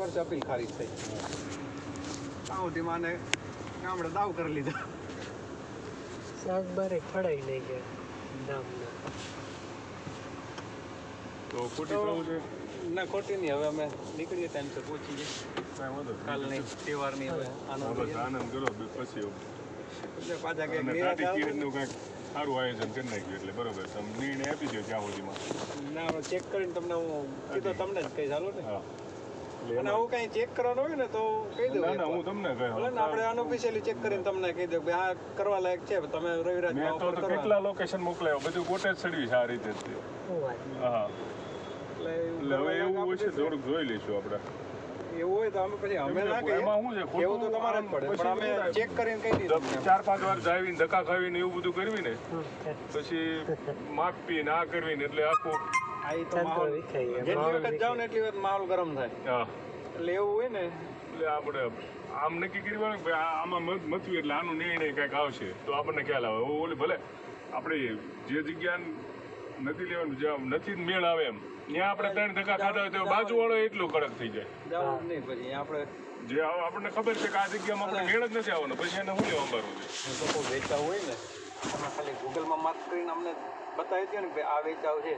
વર્ષે અપીલ ખારીજ થઈ. આઉથી માને ગામડે દાવ કરી લીધા. શાકબારે ખડાઈ નહીં ગયા નામના. તો ખોટી થવું છે ના ખોટી નહીં. હવે અમે નીકળીએ ટાઈમસર પહોંચી જઈએ. કાંઈ વાંધો નહીં. કાલની તહેવારની હવે આનંદ બસ લઈએ. આનંદ કરો પછી એટલે પાછા અને કંઈક ટાટી નિરાંત કિરીટનું કાંઈક સારું આયોજન કરી નાખ્યું એટલે બરોબર તમે નિર્ણય આપી દો ત્યાં સુધીમાં. ના ચેક કરીને તમને હું કીધું તમને જ કહી ચાલો ને. હા અને આવું કાંઈ ચેક કરવાનું હોય ને તો કહી દઉં. ના ના હું તમને કહ્યું ભલે ને આપણે અનઓફિશિયલી ચેક કરીને તમને કહી દઉં કે આ કરવા લાયક છે તમે રવિરાજ મેં તો કેટલા લોકેશન મોકલાયો બધું કોટેજ સર્વિસ આ રીતે જ છે. શું વાત હા એટલે એટલે હવે એવું હોય છે થોડુંક જોઈ લઈશું આપણે. એવું હોય તો અમે પછી અમે ના કહીએ. એમાં શું છે એવું તો તમારે જ પડે પણ અમે ચેક કરીને કહી દીધું. 4-5 વાર જાવીને ધક્કા ખાવીને એવું બધું કરવી ને પછી માપી ને આ કરવી ને એટલે આખું આ ઈ તો માહોલ જેટલી વખત જાવ ને એટલી વખત માહોલ ગરમ થાય. હા એટલે એવું હોય ને એટલે આપણે આમ નક્કી કરવાનું કે ભાઈ આમાં મથવી એટલે આનો નિર્ણય કંઈક આવશે તો આપણને ખ્યાલ આવે. ઓલી ભલે આપણે જે જગ્યા નથી લેવાનું જ્યાં નથી મેળ આવે એમ ત્યાં આપણે 3 ધક્કા ખાધા હોય તો બાજુવાળો એટલો કડક થઈ જાય. જવું જ નહીં પછી આપણે જે આપણને ખબર છે કે આ જગ્યામાં આપણે મેળ જ નથી આવવાનો પછી એને શું લેવા મારવું છે. લોકો વેચાવ હોય ને તમે ખાલી ગૂગલમાં માર્ક કરીને અમને બતાવી દો ને કે આ વેચાવ છે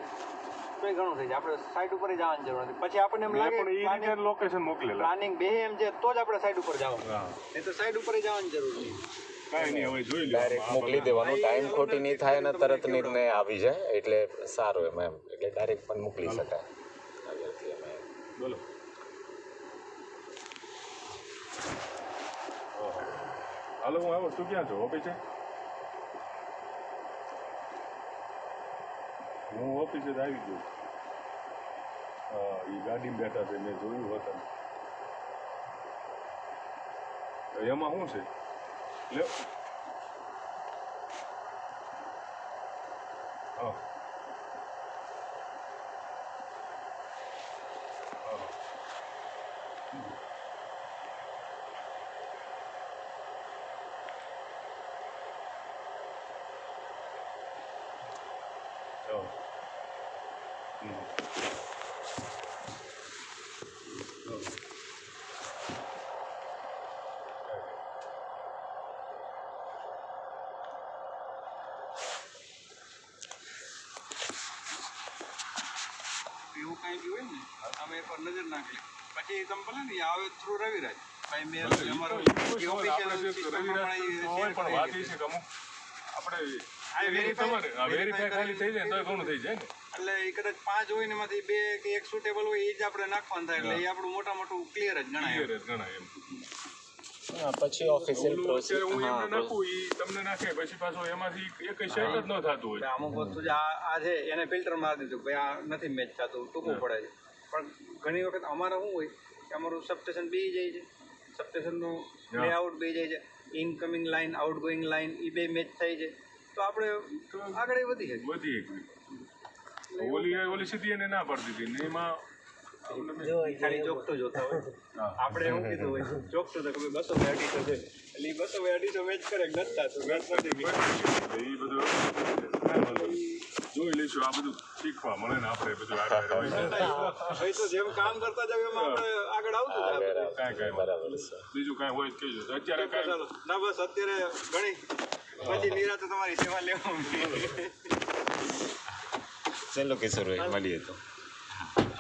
તો એ ઘણું થઈ જાય. આપણે સાઈડ ઉપર જવાની જરૂર નથી. પછી આપણને એમ લાગે પણ એ રીતે લોકેશન મોકલેલા પ્લાનિંગ બે એમ છે તો જ આપણે સાઈડ ઉપર જવાનું. હા નહીં તો સાઈડ ઉપર જવાની જરૂર નહીં. કાંઈ નહીં હવે જોઈ લો ડાયરેક્ટ મોકલી દેવાનું ટાઈમ ખોટી નહીં થાય ને તરત નિર્ણય આવી જાય એટલે સારું એમ એટલે ડાયરેક્ટ પણ મોકલી શકાય આગળથી અમે બોલો. હાલો હું આવો તું ક્યાં છો ઓફિસે? હું ઓફિસે જ આવી ગયો. હા એ ગાડીમાં બેઠા છે મેં જોયું હતા. એમાં શું છે લ્યો. હા એવું કાંઈ બી હોય ને અમે એકવાર નજર નાખી પછી તમે ભલે ને આવે થ્રુ રવિરાજ ભાઈ મેં અમારો વેરીફાઈ ખાલી થઈ જાય તો ઘણું થઈ જાય ને. એટલે એ કદાચ 5 હોય ને એમાંથી 2 કે 1 સુટેબલ હોય એ જ આપણે નાખવાનું થાય એટલે એ આપણું મોટા મોટું ક્લિયર જ ગણાય. ક્લિયર જ ગણાય એમ. પછી ઓફિશિયલ પ્રોસેસ હું એમને નાખું એ તમને નાખે પછી પાછું એમાંથી એક સેટ જ ન થતું હોય. અમુક વસ્તુ જે આ છે એને ફિલ્ટર મારી દીધું ભાઈ આ નથી મેચ થતું ટૂંકું પડે છે. પણ ઘણી વખત અમારે શું હોય કે અમારું સબસ્ટેશન બે જાય છે. સબસ્ટેશનનું લેઆઉટ બે જાય છે. ઇનકમિંગ લાઇન આઉટગોઈંગ લાઇન એ બે મેચ થઈ છે તો આપણે આગળ વધી જાય. વધી ઓલી સીધી એને ના પડતી હતી ને એમાં ખાલી ચોકતો જોતા હોય. આપણે એવું કીધું હોય ચોકતો તો કે 200-250 છે એટલે 200-250 મેચ કરે નથી થતું મેચ નથી એ બધું જોઈ લઈશું. આ બધું શીખવા મળે ને આપણે બધું ભાઈ તો જેમ કામ કરતા જાવ એમ આપણે આગળ આવતું જાય. કાંઈ બરાબર છે. બીજું કાંઈ હોય કહેજો અત્યારે કાંઈ ના બસ અત્યારે ઘણી પછી નિરાતે તમારી સેવા લેવા ચલો કિશોરભાઈ મળીએ તો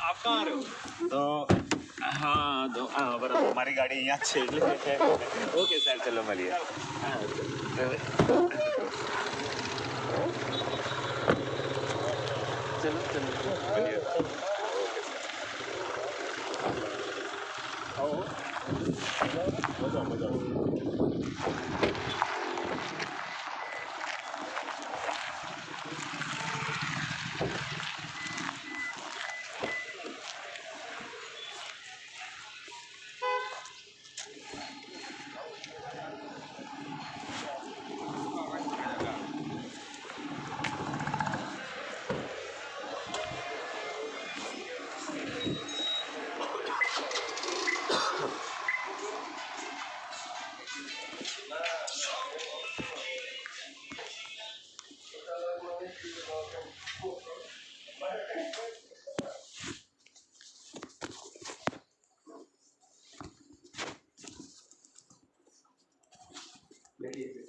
આપ કાં રહ્યો તો હા તો હા બરાબર મારી ગાડી અહીંયા જ છે એટલે ઓકે સર ચલો મળીએ. મજા બેઠી